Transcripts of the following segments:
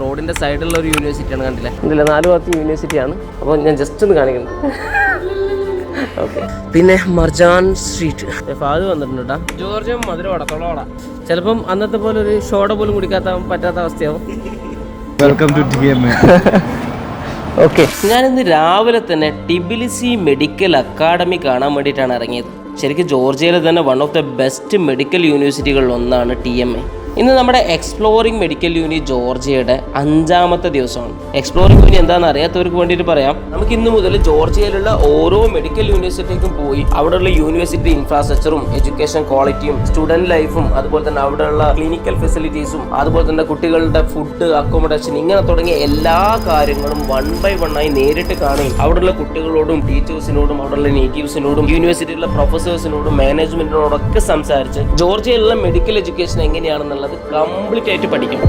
റോഡിൻ്റെ സൈഡിലുള്ള ഒരു യൂണിവേഴ്സിറ്റിയാണ്, കണ്ടില്ല? ഇതില്ല 4 ഭാഗത്ത് യൂണിവേഴ്സിറ്റിയാണ്. അപ്പോൾ ഞാൻ ജസ്റ്റ് ഒന്ന് കാണിക്കുന്നു. ഓക്കെ, പിന്നെ മർജാൻ സ്ട്രീറ്റ് ഫാദ് വന്നിട്ടുണ്ട് കേട്ടോ. ജോർജിയം മധുരം അടത്തോളോടാ. ചിലപ്പം അന്നത്തെ പോലെ ഒരു ഷോട പോലും കുടിക്കാത്ത പറ്റാത്ത അവസ്ഥയാവും. Welcome to TMA. ഓക്കെ, ഞാനിന്ന് രാവിലെ തന്നെ ടിബിലിസി മെഡിക്കൽ അക്കാഡമി കാണാൻ വേണ്ടിയിട്ടാണ് ഇറങ്ങിയത്. ശരിക്കും ജോർജിയയിലെ തന്നെ one of the best medical യൂണിവേഴ്സിറ്റികളിൽ ഒന്നാണ് TMA. ഇന്ന് നമ്മുടെ എക്സ്പ്ലോറിംഗ് മെഡിക്കൽ യൂണി ജോർജിയയുടെ 5ാമത്തെ ദിവസമാണ്. എക്സ്പ്ലോറിംഗ് യൂണി എന്താണെന്ന് അറിയാത്തവർക്ക് വേണ്ടിയിട്ട് പറയാം. നമുക്ക് ഇന്ന് മുതൽ ജോർജിയയിലുള്ള ഓരോ മെഡിക്കൽ യൂണിവേഴ്സിറ്റിക്കും പോയി അവിടെയുള്ള യൂണിവേഴ്സിറ്റി ഇൻഫ്രാസ്ട്രക്ചറും എഡ്യൂക്കേഷൻ ക്വാളിറ്റിയും സ്റ്റുഡൻറ് ലൈഫും അതുപോലെ തന്നെ അവിടെയുള്ള ക്ലിനിക്കൽ ഫെസിലിറ്റീസും അതുപോലെ തന്നെ കുട്ടികളുടെ ഫുഡ്, അക്കോമഡേഷൻ, ഇങ്ങനെ തുടങ്ങിയ എല്ലാ കാര്യങ്ങളും 1 by 1 ആയി നേരിട്ട് കാണുകയും അവിടെയുള്ള കുട്ടികളോടും ടീച്ചേഴ്സിനോടും അവിടെയുള്ള നേറ്റീവ്സിനോടും യൂണിവേഴ്സിറ്റിയിലുള്ള പ്രൊഫസേഴ്സിനോടും മാനേജ്മെന്റിനോടൊക്കെ സംസാരിച്ച് ജോർജിയയിലുള്ള മെഡിക്കൽ എഡ്യൂക്കേഷൻ എങ്ങനെയാണെന്നുള്ളത് കംപ്ലീറ്റ് ആയിട്ട് പഠിക്കും.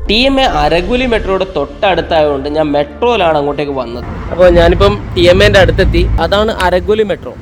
TMA അരഗുലി മെട്രോയുടെ തൊട്ടടുത്തായതുകൊണ്ട് ഞാൻ മെട്രോയിലാണ് അങ്ങോട്ടേക്ക് വന്നത്. അപ്പോൾ ഞാനിപ്പം TMAൻ്റെ അടുത്തെത്തി. അതാണ് അരഗുലി മെട്രോ.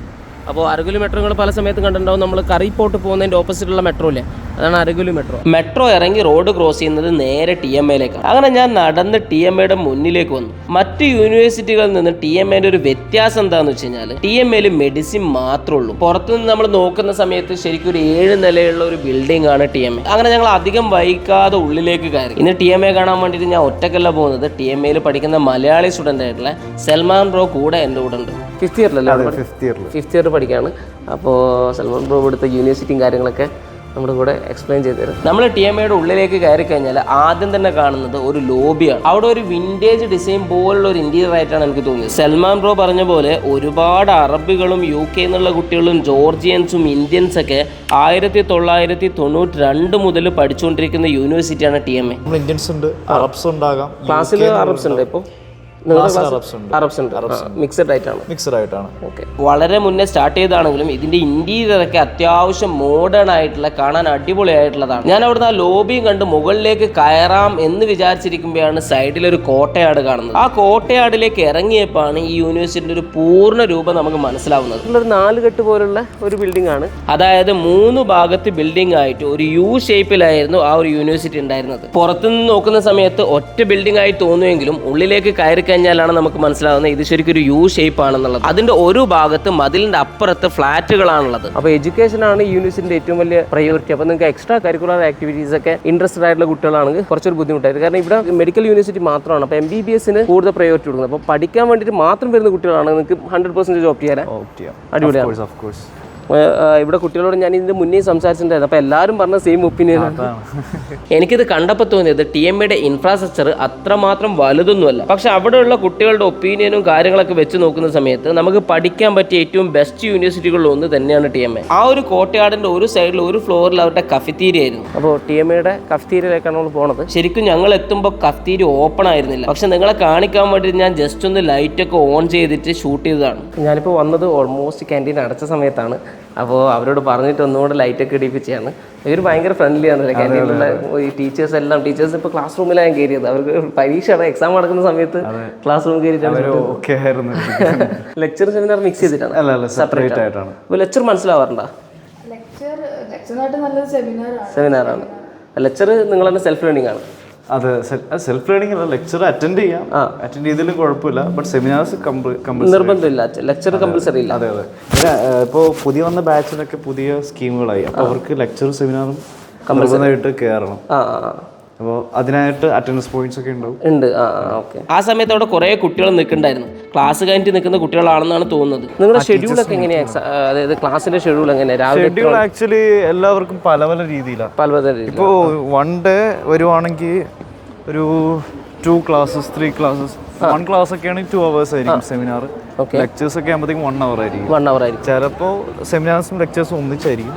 അപ്പോൾ അരഗുലി മെട്രോ നിങ്ങൾ പല സമയത്തും കണ്ടിട്ടുണ്ടാവും. നമ്മൾ കറിപ്പോട്ട് പോകുന്നതിൻ്റെ ഓപ്പോസിറ്റുള്ള മെട്രോ ഇല്ലേ, അതാണ് അരഗുലി മെട്രോ. മെട്രോ ഇറങ്ങി റോഡ് ക്രോസ് ചെയ്യുന്നത് നേരെ TMAയിലേക്കാണ്. അങ്ങനെ ഞാൻ നടന്ന് TMAയുടെ മുന്നിലേക്ക് വന്നു. മറ്റ് യൂണിവേഴ്സിറ്റികളിൽ നിന്ന് TMAൻ്റെ ഒരു വ്യത്യാസം എന്താണെന്ന് വെച്ച് കഴിഞ്ഞാൽ TMAയിൽ മെഡിസിൻ മാത്രമേ ഉള്ളൂ. പുറത്തുനിന്ന് നമ്മൾ നോക്കുന്ന സമയത്ത് ശരിക്കും ഒരു 7 നിലയുള്ള ഒരു ബിൽഡിംഗ് ആണ് TMA. അങ്ങനെ ഞങ്ങൾ അധികം വൈകാതെ ഉള്ളിലേക്ക് കയറി. ഇന്ന് TMA കാണാൻ വേണ്ടിയിട്ട് ഞാൻ ഒറ്റക്കല്ല പോകുന്നത്. TMAയിൽ പഠിക്കുന്ന മലയാളി സ്റ്റുഡൻ്റ് ആയിട്ടുള്ള സൽമാൻ ബ്രോ കൂടെ എൻ്റെ കൂടെ ഉണ്ട്. 5th ഇയർ പഠിക്കുകയാണ്. അപ്പോൾ സൽമാൻ ബ്രോ ഇവിടുത്തെ യൂണിവേഴ്സിറ്റിയും കാര്യങ്ങളൊക്കെ നമ്മുടെ കൂടെ എക്സ്പ്ലെയിൻ ചെയ്ത് തരും. നമ്മൾ TMAയുടെ ഉള്ളിലേക്ക് കയറി കഴിഞ്ഞാൽ ആദ്യം തന്നെ കാണുന്നത് ഒരു ലോബിയാണ്. അവിടെ ഒരു വിൻറ്റേജ് ഡിസൈൻ പോലുള്ള ഒരു ഇന്റീരിയർ ആയിട്ടാണ് എനിക്ക് തോന്നിയത്. സൽമാൻ ബ്രോ പറഞ്ഞ പോലെ ഒരുപാട് അറബികളും UK എന്നുള്ള കുട്ടികളും ജോർജിയൻസും ഇന്ത്യൻസൊക്കെ 1992 മുതൽ പഠിച്ചുകൊണ്ടിരിക്കുന്ന യൂണിവേഴ്സിറ്റിയാണ് TMA. ഇന്ത്യൻസ് ഉണ്ട്, അറബ്സ് ഉണ്ടാകാം. ക്ലാസ്സിൽ അറബ്സ് ഉണ്ട്. ഇപ്പോൾ അറബ്സ് ഉണ്ട്, മിക്സഡ് ആയിട്ടാണ്. ഓക്കെ, വളരെ മുന്നേ സ്റ്റാർട്ട് ചെയ്താണെങ്കിലും ഇതിന്റെ ഇന്റീരിയർ ഒക്കെ അത്യാവശ്യം മോഡേൺ ആയിട്ടുള്ള, കാണാൻ അടിപൊളിയായിട്ടുള്ളതാണ്. ഞാൻ അവിടുന്ന് ആ ലോബിയും കണ്ട് മുകളിലേക്ക് കയറാം എന്ന് വിചാരിച്ചിരിക്കുമ്പോഴാണ് സൈഡിലൊരു കോട്ടയാട് കാണുന്നത്. ആ കോട്ടയാടിലേക്ക് ഇറങ്ങിയപ്പോഴാണ് ഈ യൂണിവേഴ്സിറ്റിന്റെ ഒരു പൂർണ്ണ രൂപം നമുക്ക് മനസ്സിലാവുന്നത്. ഒരു 4 കെട്ട് പോലുള്ള ഒരു ബിൽഡിംഗ് ആണ്. അതായത് 3 ഭാഗത്ത് ബിൽഡിംഗ് ആയിട്ട് ഒരു U ഷേപ്പിലായിരുന്നു ആ ഒരു യൂണിവേഴ്സിറ്റി ഉണ്ടായിരുന്നത്. പുറത്തുനിന്ന് നോക്കുന്ന സമയത്ത് ഒറ്റ ബിൽഡിംഗ് ആയി തോന്നുമെങ്കിലും ഉള്ളിലേക്ക് കയറി കഴിഞ്ഞാലാണ് നമുക്ക് മനസ്സിലാവുന്നത് ഇത് ശരിക്കും ഒരു U ഷേപ്പ് ആണെന്നുള്ളത്. അതിന്റെ ഒരു ഭാഗത്ത് മതിലിന്റെ അപ്പുറത്ത് ഫ്ലാറ്റുകളാണുള്ളത്. അപ്പോൾ എഡ്യൂക്കേഷൻ ആണ് ഈ യൂണിവേഴ്സിറ്റിന്റെ ഏറ്റവും വലിയ പ്രയോറിറ്റി. അപ്പോൾ നിങ്ങൾക്ക് എക്സ്ട്രാ കരിക്കുലർ ആക്ടിവിറ്റീസ് ഒക്കെ ഇൻട്രസ്റ്റഡ് ആയിട്ടുള്ള കുട്ടികളാണെങ്കിൽ കുറച്ചൊരു ബുദ്ധിമുട്ടായിരുന്നു. കാരണം ഇവിടെ മെഡിക്കൽ യൂണിവേഴ്സിറ്റി മാത്രമാണ്. അപ്പോൾ MBBSന് കൂടുതൽ പ്രയോറിറ്റി കൊടുക്കുന്നത്. അപ്പോൾ പഠിക്കാൻ വേണ്ടിയിട്ട് മാത്രം വരുന്ന കുട്ടികളാണ് നിങ്ങൾക്ക് 100% ഓപ്റ്റ് ചെയ്യാൻ അടിപൊളിയാണ്. ഇവിടെ കുട്ടികളോട് ഞാൻ ഇതിന്റെ മുന്നേ സംസാരിച്ചിട്ടുണ്ടായിരുന്നു. അപ്പോൾ എല്ലാവരും പറഞ്ഞ സെയിം ഒപ്പീനിയനാണ്. എനിക്കിത് കണ്ടപ്പോൾ തോന്നിയത് TMAയുടെ ഇൻഫ്രാസ്ട്രക്ചർ അത്രമാത്രം വലുതൊന്നുമല്ല. പക്ഷെ അവിടെയുള്ള കുട്ടികളുടെ ഒപ്പീനിയനും കാര്യങ്ങളൊക്കെ വെച്ച് നോക്കുന്ന സമയത്ത് നമുക്ക് പഠിക്കാൻ പറ്റിയ ഏറ്റവും ബെസ്റ്റ് യൂണിവേഴ്സിറ്റികളിൽ ഒന്ന് തന്നെയാണ് TMA. ആ ഒരു കോട്ടയാടിന്റെ ഒരു സൈഡിൽ ഒരു ഫ്ലോറിൽ അവരുടെ കഫറ്റീരിയ ആയിരുന്നു. അപ്പോൾ TMAയുടെ കഫറ്റീരിയയിലേക്കാണ് നമ്മൾ പോണത്. ശരിക്കും ഞങ്ങൾ എത്തുമ്പോൾ കഫറ്റീരിയ ഓപ്പൺ ആയിരുന്നില്ല. പക്ഷെ നിങ്ങളെ കാണിക്കാൻ വേണ്ടി ഞാൻ ജസ്റ്റ് ഒന്ന് ലൈറ്റൊക്കെ ഓൺ ചെയ്തിട്ട് ഷൂട്ട് ചെയ്തതാണ്. ഞാനിപ്പോൾ വന്നത് ഓൾമോസ്റ്റ് ക്യാൻറ്റീൻ അടച്ച സമയത്താണ്. അപ്പോൾ അവരോട് പറഞ്ഞിട്ട് ഒന്നുകൂടെ ലൈറ്റൊക്കെ ഇടിപ്പിച്ചാണ്. ഇവർ ഭയങ്കര ഫ്രണ്ട്ലി ആണല്ലേ ക്യാൻറ്റീനിലുള്ള ഈ ടീച്ചേഴ്സ് എല്ലാം. ടീച്ചേഴ്സ് ഇപ്പോൾ ക്ലാസ് റൂമിലാണ് കയറിയത്. അവർക്ക് പരീക്ഷയാണ്, എക്സാം നടക്കുന്ന സമയത്ത് ക്ലാസ് റൂം കയറിയിട്ടാണ്. ലെക്ചർ സെമിനാർ മിക്സ് ചെയ്തിട്ടാണ്, സെപ്പറേറ്റ് ആയിട്ടാണ്. അപ്പോൾ ലെക്ചർ മനസ്സിലാവാറുണ്ടോ? സെമിനാറാണ്. ലെക്ചർ നിങ്ങൾ തന്നെ സെൽഫ് ലേണിംഗ് ആണ്? അതെ, സെൽഫ് ലേണിംഗ് അല്ല, ലെക്ചർ അറ്റൻഡ് ചെയ്യാം. അറ്റൻഡ് ചെയ്തതിലും കുഴപ്പമില്ല. ബട്ട് സെമിനാർസ് നിർബന്ധമില്ല, ലെക്ചർ കമ്പൽസറി ഇല്ല. അതെ. ഇപ്പോൾ പുതിയ വന്ന ബാച്ചിനൊക്കെ പുതിയ സ്കീമുകളായി. അപ്പോൾ അവർക്ക് ലെക്ചറും സെമിനാറും കമ്പൽസറിയായിട്ട് കയറണം. അപ്പോൾ അതിനായിട്ട് അറ്റൻഡൻസ് പോയിന്റ്സ് ഒക്കെ ഉണ്ട്. ആ സമയത്ത് അവിടെ കുറേ കുട്ടികൾ നിൽക്കുന്നുണ്ടായിരുന്നു. ക്ലാസ് കഴിഞ്ഞിട്ട് നിൽക്കുന്ന കുട്ടികളാണെന്നാണ് തോന്നുന്നത്. നിങ്ങളുടെ ഷെഡ്യൂളൊക്കെ എങ്ങനെയാണ്? അതായത് ക്ലാസ്സിന്റെ ഷെഡ്യൂൾ എങ്ങനെയാണ്? ഷെഡ്യൂൾ ആക്ച്വലി എല്ലാവർക്കും പല രീതിയിലാണ്. ഇപ്പോൾ 1 ഡേ വരുവാണെങ്കിൽ ഒരു 2 ക്ലാസ്സസ് 3 ക്ലാസ്സസ്. 1 ക്ലാസ് ഒക്കെ ആണെങ്കിൽ 2 hours ആയിരിക്കും സെമിനാർ. ലെക്ചേഴ്സ് ഒക്കെ ആകുമ്പോഴത്തേക്കും 1 hour ആയിരിക്കും. ചിലപ്പോൾ സെമിനാർസും ലെക്ചേഴ്സും ഒന്നിച്ചായിരിക്കും.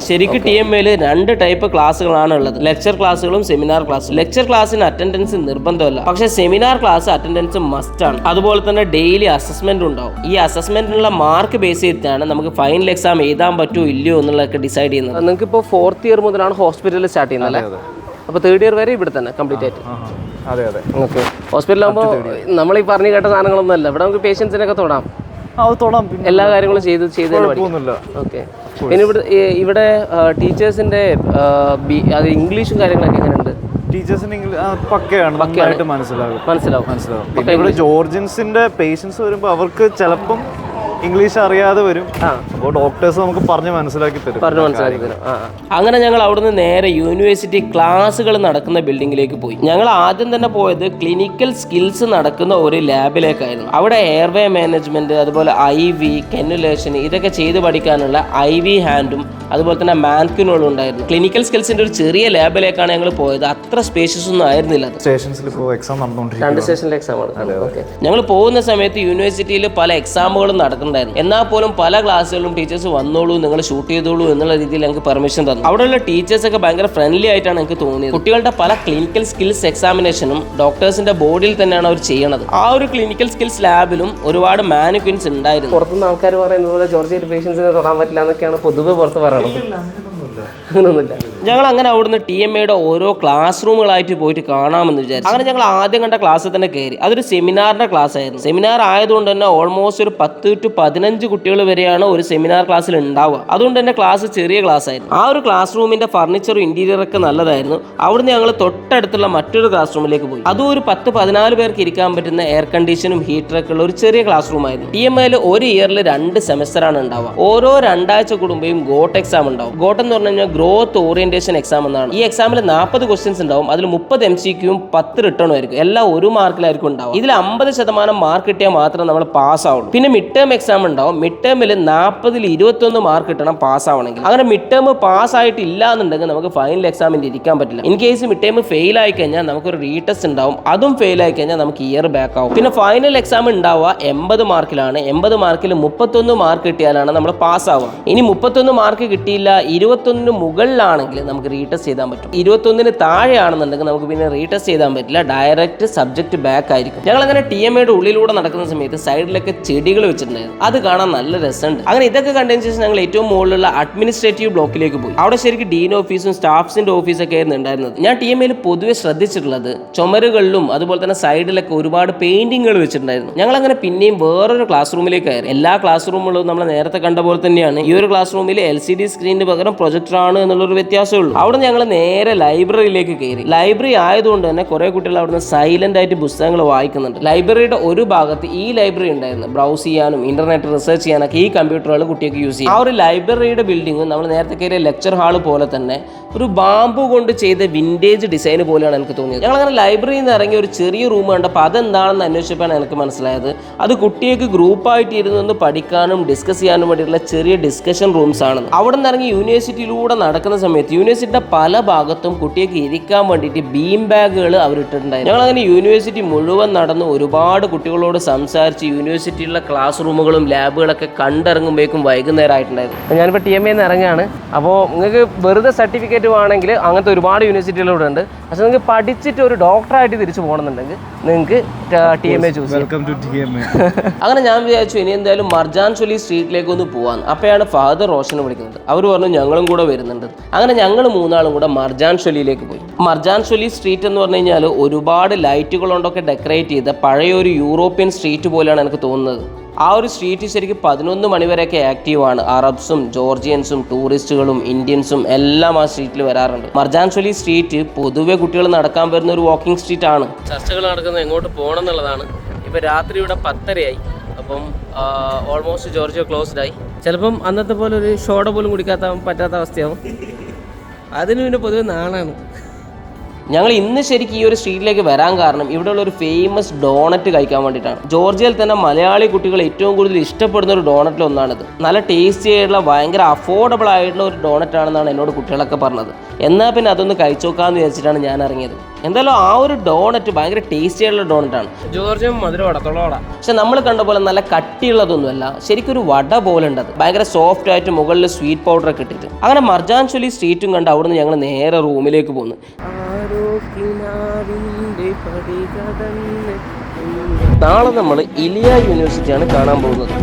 ശരിക്കും TMAയിൽ 2 ടൈപ്പ് ക്ലാസ്സുകളാണ് ഉള്ളത്, ലെക്ചർ ക്ലാസ്സുകളും സെമിനാർ ക്ലാസ്സും. ലെക്ചർ ക്ലാസ്സിന് അറ്റൻഡൻസ് നിർബന്ധമല്ല, പക്ഷേ സെമിനാർ ക്ലാസ് അറ്റൻഡൻസ് മസ്റ്റ് ആണ്. അതുപോലെ തന്നെ ഡെയിലി അസസ്മെന്റ് ഉണ്ടാവും. ഈ അസസ്മെന്റിനുള്ള മാർക്ക് ബേസ് ചെയ്തിട്ടാണ് നമുക്ക് ഫൈനൽ എക്സാം എഴുതാൻ പറ്റുമോ ഇല്ലയോ എന്നുള്ളതൊക്കെ ഡിസൈഡ് ചെയ്യുന്നത്. നിങ്ങൾക്ക് ഇപ്പോൾ 4th ഇയർ മുതലാണ് ഹോസ്പിറ്റലിൽ സ്റ്റാർട്ട് ചെയ്യുന്നത് അല്ലേ? അപ്പോൾ 3rd ഇയർ വരെ ഇവിടെ തന്നെ കംപ്ലീറ്റ് ആയിട്ട്. അതെ. ഓക്കെ, ഹോസ്പിറ്റലാകുമ്പോൾ നമ്മൾ ഈ പറഞ്ഞു കേട്ട സാധനങ്ങളൊന്നും അല്ല. ഇവിടെ നമുക്ക് പേഷ്യൻസിനൊക്കെ തൊടാം. അത് തൊടാം, എല്ലാ കാര്യങ്ങളും ചെയ്ത് കുഴപ്പമൊന്നുമില്ല. ഓക്കെ. പിന്നെ ഇവിടെ ടീച്ചേഴ്സിന്റെ അത് ഇംഗ്ലീഷും കാര്യങ്ങളൊക്കെ എങ്ങനെയുണ്ട്? ടീച്ചേഴ്സിന് പക്കയാണ്, നന്നായിട്ട് മനസ്സിലാവും. പിന്നെ ഇവിടെ ജോർജിയൻസിന്റെ പേഷ്യൻസ് വരുമ്പോൾ അവർക്ക് ചിലപ്പം ഇംഗ്ലീഷ് അറിയാതെ വരും. അപ്പോൾ ഡോക്ടേഴ്സ് നമുക്ക് പറഞ്ഞ് മനസ്സിലാക്കി തരും. അങ്ങനെ ഞങ്ങൾ അവിടുന്ന് നേരെ യൂണിവേഴ്സിറ്റി ക്ലാസ്സുകൾ നടക്കുന്ന ബിൽഡിങ്ങിലേക്ക് പോയി. ഞങ്ങൾ ആദ്യം തന്നെ പോയത് ക്ലിനിക്കൽ സ്കിൽസ് നടക്കുന്ന ഒരു ലാബിലേക്കായിരുന്നു. അവിടെ എയർവേ മാനേജ്മെന്റ്, അതുപോലെ IV കെന്നുലേഷൻ, ഇതൊക്കെ ചെയ്ത് പഠിക്കാനുള്ള IV ഹാൻഡും അതുപോലെ തന്നെ മാൻക്യൂനുകളും ഉണ്ടായിരുന്നു. ക്ലിനിക്കൽ സ്കിൽസിന്റെ ഒരു ചെറിയ ലാബിലേക്കാണ് ഞങ്ങൾ പോയത്. അത്ര സ്പേഷ്യസ് ഒന്നും ആയിരുന്നില്ല. രണ്ട് സ്റ്റേഷനിലെ എക്സാം ആണ്. ഞങ്ങൾ പോകുന്ന സമയത്ത് യൂണിവേഴ്സിറ്റിയിൽ പല എക്സാമുകളും നടക്കുന്നുണ്ടായിരുന്നു. എന്നാൽ പോലും പല ക്ലാസ്സുകളും ടീച്ചേഴ്സ് വന്നോളൂ, നിങ്ങൾ ഷൂട്ട് ചെയ്തോളൂ എന്നുള്ള രീതിയിൽ ഞങ്ങൾക്ക് പെർമിഷൻ തന്നു. അവിടെയുള്ള ടീച്ചേഴ്സ് ഒക്കെ ഭയങ്കര ഫ്രണ്ട്ലി ആയിട്ടാണ് എനിക്ക് തോന്നിയത്. കുട്ടികളുടെ പല ക്ലിനിക്കൽ സ്കിൽസ് എക്സാമിനേഷനും ഡോക്ടേഴ്സിന്റെ ബോഡിയിൽ തന്നെയാണ് അവർ ചെയ്യുന്നത്. ആ ഒരു ക്ലിനിക്കൽ സ്കിൽസ് ലാബിലും ഒരുപാട് മാനിക്വിൻസ് ഉണ്ടായിരുന്നു. പുറത്തുനിന്ന് ആൾക്കാർ പറയുന്നത് പോലെ ജോർജിയൻ പേഷ്യൻസിനെ തൊടാൻ പറ്റില്ല എന്നൊക്കെയാണ് പൊതുവെ പുറത്ത് പറയുന്നത്. അങ്ങനൊന്നുമില്ല. ഞങ്ങൾ അങ്ങനെ അവിടുന്ന് TMAയുടെ ഓരോ ക്ലാസ് റൂമുകളായിട്ട് പോയിട്ട് കാണാമെന്ന് വിചാരിച്ചു. അങ്ങനെ ഞങ്ങൾ ആദ്യം കണ്ട ക്ലാസ്സിൽ തന്നെ കയറി. അതൊരു സെമിനാറിന്റെ ക്ലാസ് ആയിരുന്നു. സെമിനാർ ആയതുകൊണ്ട് തന്നെ ഓൾമോസ്റ്റ് ഒരു 10 to 15 കുട്ടികൾ വരെയാണ് ഒരു സെമിനാർ ക്ലാസ്സിൽ ഉണ്ടാവുക. അതുകൊണ്ട് തന്നെ ക്ലാസ് ചെറിയ ക്ലാസ് ആയിരുന്നു. ആ ഒരു ക്ലാസ് റൂമിന്റെ ഫർണിച്ചറും ഇന്റീരിയർ ഒക്കെ നല്ലതായിരുന്നു. അവിടുന്ന് ഞങ്ങൾ തൊട്ടടുത്തുള്ള മറ്റൊരു ക്ലാസ് റൂമിലേക്ക് പോയി. അതും ഒരു 10-14 പേർക്ക് ഇരിക്കാൻ പറ്റുന്ന എയർ കണ്ടീഷനും ഹീറ്ററൊക്കെ ഉള്ള ഒരു ചെറിയ ക്ലാസ് റൂം ആയിരുന്നു. TMAയിൽ ഒരു ഇയറിൽ 2 സെമസ്റ്ററാണ് ഉണ്ടാവുക. ഓരോ 2 ആഴ്ച കൂടുമ്പോഴും ഗോട്ട് എക്സാം ഉണ്ടാവും. ഗോട്ട് എന്ന് പറഞ്ഞു കഴിഞ്ഞാൽ ഗ്രോത്ത് ഓറിയന്റേഷൻ എക്സാം എന്നാണ്. ഈ എക്സാമിൽ 40 ക്വസ്റ്റ്യൻസ് ഉണ്ടാവും. അതിൽ 30 MCQയും 10 റിട്ടേണും ആയിരിക്കും. എല്ലാം 1 മാർക്കിലായിരിക്കും ഉണ്ടാവും. ഇതിൽ 50% മാർക്ക് കിട്ടിയാൽ മാത്രം നമ്മൾ പാസ് ആവുള്ളൂ. പിന്നെ മിഡ് ടേം എക്സാം ഉണ്ടാവും. മിഡ് ടേമിൽ 40ൽ 21 മാർക്ക് കിട്ടണം പാസ് ആവണമെങ്കിൽ. അങ്ങനെ മിഡ് ടേം പാസ് ആയിട്ടില്ല എന്നുണ്ടെങ്കിൽ നമുക്ക് ഫൈനൽ എക്സാമിന് ഇരിക്കാൻ പറ്റില്ല. In case mid term fail ആയി കഴിഞ്ഞാൽ നമുക്കൊരു റീടെസ്റ്റ് ഉണ്ടാവും. അതും ഫെയിൽ ആയി കഴിഞ്ഞാൽ നമുക്ക് ഇയർ ബാക്ക് ആവും. പിന്നെ ഫൈനൽ എക്സാം ഉണ്ടാവുക 80 മാർക്കിലാണ്. 80 മാർക്കിൽ 31 മാർക്ക് കിട്ടിയാലാണ് നമ്മൾ പാസ് ആവുക. ഇനി 31 മാർക്ക് കിട്ടിയില്ല, 21 മുകളിലാണെങ്കിൽ നമുക്ക് റീടെസ്റ്റ് ചെയ്താൻ പറ്റും. 21 താഴെയാണെന്നുണ്ടെങ്കിൽ നമുക്ക് പിന്നെ റീടെസ്റ്റ് ചെയ്താൻ പറ്റില്ല. ഡയറക്റ്റ് സബ്ജക്ട് ബാക്ക് ആയിരിക്കും. ഞങ്ങൾ അങ്ങനെ TMAയുടെ ഉള്ളിലൂടെ നടക്കുന്ന സമയത്ത് സൈഡിലൊക്കെ ചെടികൾ വെച്ചിട്ടുണ്ടായിരുന്നു. അത് കാണാൻ നല്ല രസമുണ്ട്. അങ്ങനെ ഇതൊക്കെ കണ്ടതിന് ശേഷം ഞങ്ങൾ ഏറ്റവും മുകളിലുള്ള അഡ്മിനിസ്ട്രേറ്റീവ് ബ്ലോക്കിലേക്ക് പോയി. അവിടെ ശരിക്കും ഡീൻ ഓഫീസും സ്റ്റാഫ്സിന്റെ ഓഫീസൊക്കെ ആയിരുന്നു ഉണ്ടായിരുന്നത്. ഞാൻ TMAയിൽ പൊതുവെ ശ്രദ്ധിച്ചിട്ടുള്ളത് ചുമരുകളിലും അതുപോലെ തന്നെ സൈഡിലൊക്കെ ഒരുപാട് പെയിന്റിങ്ങുകൾ വെച്ചിട്ടുണ്ടായിരുന്നു. ഞങ്ങൾ അങ്ങനെ പിന്നെയും വേറൊരു ക്ലാസ് റൂമിലേക്ക് കയറി. എല്ലാ ക്ലാസ് റൂമുകളും നമ്മൾ നേരത്തെ കണ്ട പോലെ തന്നെയാണ്. ഈ ഒരു ക്ലാസ് റൂമിൽ LCD സ്ക്രീനിന് പകരം പ്രൊജക്ടർ ആണ് എന്നുള്ളൊരു വ്യത്യാസമേ ഉള്ളൂ. അവിടെ ഞങ്ങൾ നേരെ ലൈബ്രറിയിലേക്ക് കയറി. ലൈബ്രറി ആയതുകൊണ്ട് തന്നെ കുറെ കുട്ടികൾ അവിടുന്ന് സൈലന്റ് ആയിട്ട് പുസ്തകങ്ങൾ വായിക്കുന്നുണ്ട്. ലൈബ്രറിയുടെ ഒരു ഭാഗത്ത് ഈ ലൈബ്രറി ഉണ്ടായിരുന്നു. ബ്രൗസ് ചെയ്യാനും ഇന്റർനെറ്റ് റിസർച്ച് ചെയ്യാനൊക്കെ ഈ കമ്പ്യൂട്ടറുകൾ കുട്ടികൾക്ക് യൂസ് ചെയ്യും. ആ ഒരു ലൈബ്രറിയുടെ ബിൽഡിംഗ് നമ്മൾ നേരത്തെ കയറിയ ലെക്ചർ ഹാള് പോലെ തന്നെ ഒരു ബാമ്പു കൊണ്ട് ചെയ്ത വിന്റേജ് ഡിസൈൻ പോലെയാണ് എനിക്ക് തോന്നിയത്. ഞങ്ങൾ അങ്ങനെ ലൈബ്രറിയിൽ നിന്ന് ഇറങ്ങി ഒരു ചെറിയ റൂം കണ്ടപ്പോൾ അതെന്താണെന്ന് അന്വേഷിച്ചപ്പോഴാണ് എനിക്ക് മനസ്സിലായത് അത് കുട്ടികൾക്ക് ഗ്രൂപ്പായിട്ട് ഇരുന്ന് പഠിക്കാനും ഡിസ്കസ് ചെയ്യാനും വേണ്ടിയിട്ടുള്ള ചെറിയ ഡിസ്കഷൻ റൂംസ് ആണെന്ന്. അവിടെ നിന്ന് ഇറങ്ങി യൂണിവേഴ്സിറ്റിയിലൂടെ നടക്കുന്ന സമയത്ത് യൂണിവേഴ്സിറ്റിയുടെ പല ഭാഗത്തും കുട്ടികൾക്ക് ഇരിക്കാൻ വേണ്ടിയിട്ട് ബീം ബാഗുകൾ അവർ ഇട്ടിട്ടുണ്ടായിരുന്നു. ഞങ്ങൾ അങ്ങനെ യൂണിവേഴ്സിറ്റി മുഴുവൻ നടന്ന് ഒരുപാട് കുട്ടികളോട് സംസാരിച്ച് യൂണിവേഴ്സിറ്റിയിലുള്ള ക്ലാസ് റൂമുകളും ലാബുകളൊക്കെ കണ്ടിറങ്ങുമ്പോഴേക്കും വൈകുന്നേരം ആയിട്ടുണ്ടായിരുന്നു. ഞാനിപ്പോൾ TMAയിൽ നിന്ന് ഇറങ്ങുകയാണ്. അപ്പോൾ നിങ്ങൾക്ക് വെറുതെ സർട്ടിഫിക്കറ്റ് വേണമെങ്കിൽ അങ്ങനത്തെ ഒരുപാട് യൂണിവേഴ്സിറ്റികളിവിടെ ഉണ്ട്. പക്ഷെ നിങ്ങൾക്ക് പഠിച്ചിട്ട് ഒരു ഡോക്ടറായിട്ട് തിരിച്ചു പോകണമെന്നുണ്ടെങ്കിൽ നിങ്ങൾക്ക് TMA ചൂസ് ചെയ്യാം. അങ്ങനെ ഞാൻ വിചാരിച്ചു ഇനി എന്തായാലും മർജാൻ ചൊല്ലി സ്ട്രീറ്റിലേക്ക് ഒന്ന് പോകാൻ. അപ്പോഴാണ് ഫാദർ റോഷനെ വിളിക്കുന്നത്. അവർ പറഞ്ഞു ഞങ്ങളും കൂടെ വരുന്നുണ്ട്. അങ്ങനെ ഞങ്ങൾ 3 കൂടെ മർജാൻ ചൊല്ലിയിലേക്ക് പോയി. മർജാൻ ചൊല്ലി സ്ട്രീറ്റ് എന്ന് പറഞ്ഞു കഴിഞ്ഞാൽ ഒരുപാട് ലൈറ്റുകൾ കൊണ്ടൊക്കെ ഡെക്കറേറ്റ് ചെയ്ത പഴയൊരു യൂറോപ്യൻ സ്ട്രീറ്റ് പോലെയാണ് എനിക്ക് തോന്നുന്നത്. ആ ഒരു സ്ട്രീറ്റ് ശരിക്കും 11 മണി വരെയൊക്കെ ആക്റ്റീവാണ്. അറബ്സും ജോർജിയൻസും ടൂറിസ്റ്റുകളും ഇന്ത്യൻസും എല്ലാം ആ സ്ട്രീറ്റിൽ വരാറുണ്ട്. മർജാൻ ചൊല്ലി സ്ട്രീറ്റ് പൊതുവെ കുട്ടികൾ നടക്കാൻ വരുന്ന ഒരു വാക്കിംഗ് സ്ട്രീറ്റ് ആണ്. ചർച്ചകൾ നടക്കുന്നത് എങ്ങോട്ട് പോകണം എന്നുള്ളതാണ്. ഇപ്പോൾ രാത്രി ഇവിടെ 10:30 അപ്പം ഓൾമോസ്റ്റ് ജോർജിയ ക്ലോസ്ഡ് ആയി. ചിലപ്പം അന്നത്തെ പോലെ ഒരു ഷോഡ പോലും പറ്റാത്ത അവസ്ഥയാവും. അതിന് പിന്നെ പൊതുവെ നാളാണ്. ഞങ്ങൾ ഇന്ന് ശരിക്കും ഈ ഒരു സ്ട്രീറ്റിലേക്ക് വരാൻ കാരണം ഇവിടെയുള്ള ഒരു ഫേമസ് ഡോണറ്റ് കഴിക്കാൻ വേണ്ടിയിട്ടാണ്. ജോർജിയയിൽ തന്നെ മലയാളി കുട്ടികൾ ഏറ്റവും കൂടുതൽ ഇഷ്ടപ്പെടുന്ന ഒരു ഡോണറ്റിൽ ഒന്നാണിത്. നല്ല ടേസ്റ്റി ആയിട്ടുള്ള ഭയങ്കര അഫോർഡബിൾ ആയിട്ടുള്ള ഒരു ഡോണറ്റ് ആണെന്നാണ് എന്നോട് കുട്ടികളൊക്കെ പറഞ്ഞത്. എന്നാൽ പിന്നെ അതൊന്ന് കഴിച്ചു നോക്കാമെന്ന് വിചാരിച്ചിട്ടാണ് ഞാൻ ഇറങ്ങിയത്. എന്തായാലും ആ ഒരു ഡോണറ്റ് ഭയങ്കര ടേസ്റ്റി ആയിട്ടുള്ള ഡോണറ്റാണ്. ജോർജിയം മധുരവട തൊളവട. പക്ഷെ നമ്മൾ കണ്ട പോലെ നല്ല കട്ടിയുള്ളതൊന്നുമല്ല, ശരിക്കും ഒരു വട പോലെ ഉണ്ട്. അത് ഭയങ്കര സോഫ്റ്റ് ആയിട്ട് മുകളിൽ സ്വീറ്റ് പൗഡർ ഒക്കെ ഇട്ടിട്ട്. അങ്ങനെ മർജാൻ ചൊല്ലി സ്ട്രീറ്റും കണ്ട് അവിടുന്ന് ഞങ്ങൾ നേരെ റൂമിലേക്ക് പോന്നു. നാളെ നമ്മൾ ഇലിയ യൂണിവേഴ്സിറ്റിയാണ് കാണാൻ പോകുന്നത്.